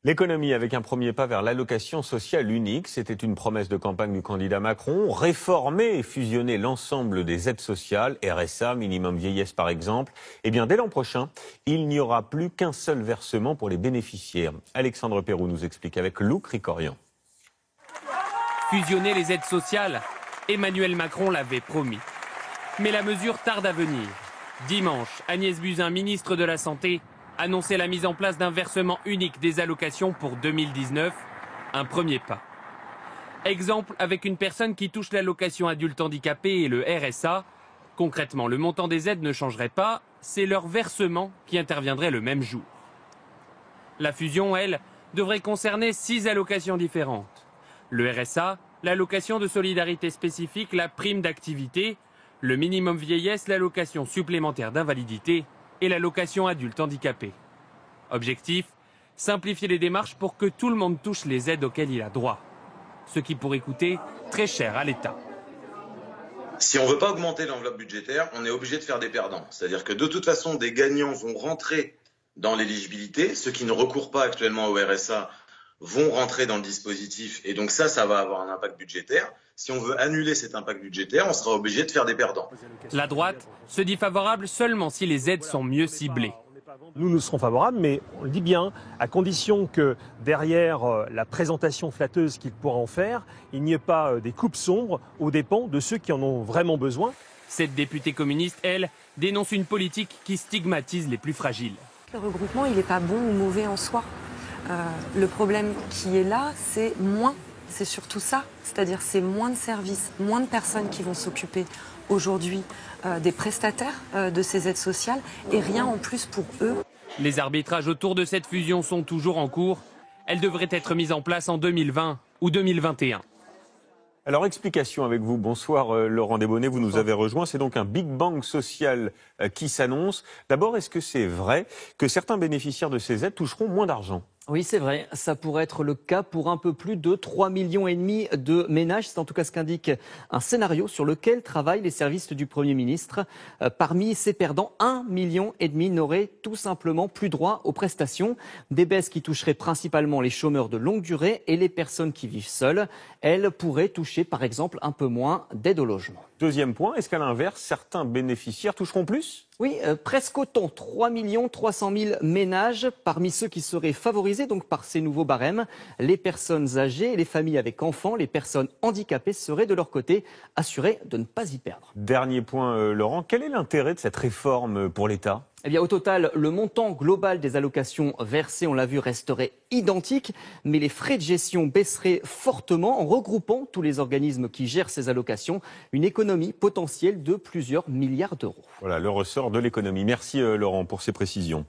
L'économie avec un premier pas vers l'allocation sociale unique. C'était une promesse de campagne du candidat Macron. Réformer et fusionner l'ensemble des aides sociales, RSA, minimum vieillesse par exemple. Eh bien, dès l'an prochain, il n'y aura plus qu'un seul versement pour les bénéficiaires. Alexandre Perroux nous explique avec Luc Ricorian. Fusionner les aides sociales, Emmanuel Macron l'avait promis. Mais la mesure tarde à venir. Dimanche, Agnès Buzyn, ministre de la Santé, annonçait la mise en place d'un versement unique des allocations pour 2019, un premier pas. Exemple avec une personne qui touche l'allocation adulte handicapé et le RSA. Concrètement, le montant des aides ne changerait pas, c'est leur versement qui interviendrait le même jour. La fusion, elle, devrait concerner 6 allocations différentes. Le RSA, l'allocation de solidarité spécifique, la prime d'activité, le minimum vieillesse, l'allocation supplémentaire d'invalidité et l'allocation adulte handicapé. Objectif, simplifier les démarches pour que tout le monde touche les aides auxquelles il a droit. Ce qui pourrait coûter très cher à l'État. Si on ne veut pas augmenter l'enveloppe budgétaire, on est obligé de faire des perdants. C'est-à-dire que de toute façon, des gagnants vont rentrer dans l'éligibilité. Ceux qui ne recourent pas actuellement au RSA vont rentrer dans le dispositif. Et donc ça va avoir un impact budgétaire. Si on veut annuler cet impact budgétaire, on sera obligé de faire des perdants. La droite se dit favorable seulement si les aides sont mieux ciblées. Nous serons favorables, mais on le dit bien, à condition que derrière la présentation flatteuse qu'il pourra en faire, il n'y ait pas des coupes sombres aux dépens de ceux qui en ont vraiment besoin. Cette députée communiste, elle, dénonce une politique qui stigmatise les plus fragiles. Le regroupement, il n'est pas bon ou mauvais en soi. Le problème qui est là, c'est moins. C'est surtout ça, c'est-à-dire c'est moins de services, moins de personnes qui vont s'occuper aujourd'hui des prestataires de ces aides sociales et rien en plus pour eux. Les arbitrages autour de cette fusion sont toujours en cours. Elle devrait être mise en place en 2020 ou 2021. Alors, explication avec vous. Bonsoir Laurent Desbonnets, vous nous avez rejoint. C'est donc un Big Bang social qui s'annonce. D'abord, est-ce que c'est vrai que certains bénéficiaires de ces aides toucheront moins d'argent ? Oui, c'est vrai. Ça pourrait être le cas pour un peu plus de 3,5 millions de ménages. C'est en tout cas ce qu'indique un scénario sur lequel travaillent les services du Premier ministre. Parmi ces perdants, 1,5 million n'auraient tout simplement plus droit aux prestations. Des baisses qui toucheraient principalement les chômeurs de longue durée et les personnes qui vivent seules. Elles pourraient toucher par exemple un peu moins d'aide au logement. Deuxième point, est-ce qu'à l'inverse, certains bénéficiaires toucheront plus ? Oui, presque autant, 3 300 000 ménages parmi ceux qui seraient favorisés donc par ces nouveaux barèmes. Les personnes âgées, les familles avec enfants, les personnes handicapées seraient de leur côté assurées de ne pas y perdre. Dernier point, Laurent, quel est l'intérêt de cette réforme pour l'État ? Eh bien, au total, le montant global des allocations versées, on l'a vu, resterait identique, mais les frais de gestion baisseraient fortement en regroupant tous les organismes qui gèrent ces allocations. Une économie potentielle de plusieurs milliards d'euros. Voilà, le ressort de l'économie. Merci Laurent pour ces précisions.